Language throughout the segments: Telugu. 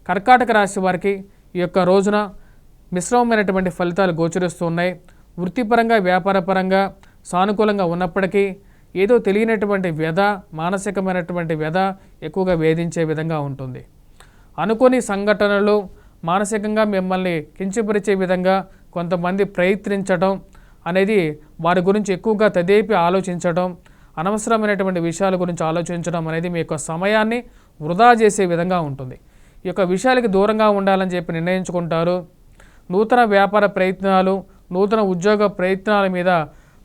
కర్కాటక రాశి వారికి ఈ యొక్క రోజున మిశ్రమమైనటువంటి ఫలితాలు గోచరిస్తూ ఉన్నాయి. వృత్తిపరంగా వ్యాపారపరంగా సానుకూలంగా ఉన్నప్పటికీ ఏదో తెలియనటువంటి వ్యధ, మానసికమైనటువంటి వ్యధ ఎక్కువగా వేధించే విధంగా ఉంటుంది. అనుకోని సంఘటనలు మానసికంగా మిమ్మల్ని కించపరిచే విధంగా కొంతమంది ప్రయత్నించడం అనేది, వారి గురించి ఎక్కువగా తదేపి ఆలోచించడం, అనవసరమైనటువంటి విషయాల గురించి ఆలోచించడం అనేది మీ యొక్క సమయాన్ని వృధా చేసే విధంగా ఉంటుంది. ఈ యొక్క విషయాలకి దూరంగా ఉండాలని చెప్పి నిర్ణయించుకుంటారు. నూతన వ్యాపార ప్రయత్నాలు, నూతన ఉద్యోగ ప్రయత్నాల మీద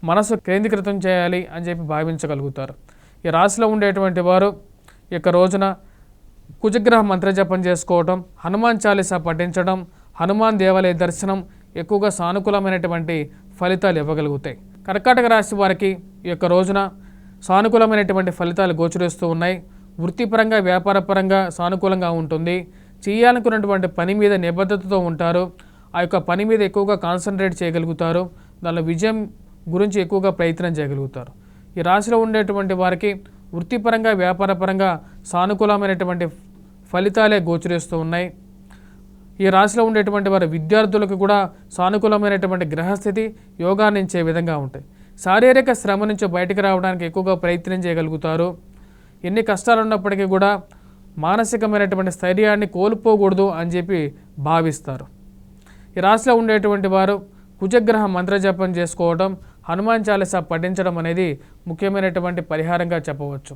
మనసు కేంద్రీకృతం చేయాలి అని చెప్పి భావించగలుగుతారు. ఈ రాశిలో ఉండేటువంటి వారు ఈ యొక్క రోజున కుజగ్రహ మంత్రజపం చేసుకోవటం, హనుమాన్ చాలీసా పఠించడం, హనుమాన్ దేవాలయ దర్శనం ఎక్కువగా సానుకూలమైనటువంటి ఫలితాలు ఇవ్వగలుగుతాయి. కర్కాటక రాశి వారికి ఈ యొక్క రోజున సానుకూలమైనటువంటి ఫలితాలు గోచరిస్తూ ఉన్నాయి. వృత్తిపరంగా వ్యాపారపరంగా సానుకూలంగా ఉంటుంది. చేయాలనుకున్నటువంటి పని మీద నిబద్ధతతో ఉంటారు. ఆ యొక్క పని మీద ఎక్కువగా కాన్సన్ట్రేట్ చేయగలుగుతారు. దానిలో విజయం గురించి ఎక్కువగా ప్రయత్నం చేయగలుగుతారు. ఈ రాశిలో ఉండేటువంటి వారికి వృత్తిపరంగా వ్యాపారపరంగా సానుకూలమైనటువంటి ఫలితాలే గోచరిస్తూ ఉన్నాయి. ఈ రాశిలో ఉండేటువంటి వారి విద్యార్థులకు కూడా సానుకూలమైనటువంటి గ్రహస్థితి యోగాన్నించే విధంగా ఉంటాయి. శారీరక శ్రమ నుంచి బయటకు రావడానికి ఎక్కువగా ప్రయత్నం చేయగలుగుతారు. ఎన్ని కష్టాలు ఉన్నప్పటికీ కూడా మానసికమైనటువంటి స్థైర్యాన్ని కోల్పోకూడదు అని చెప్పి భావిస్తారు. ఈ రాశిలో ఉండేటువంటి వారు కుజగ్రహ మంత్రజపం చేసుకోవడం, హనుమాన్ చాలీసా పఠించడం అనేది ముఖ్యమైనటువంటి పరిహారంగా చెప్పవచ్చు.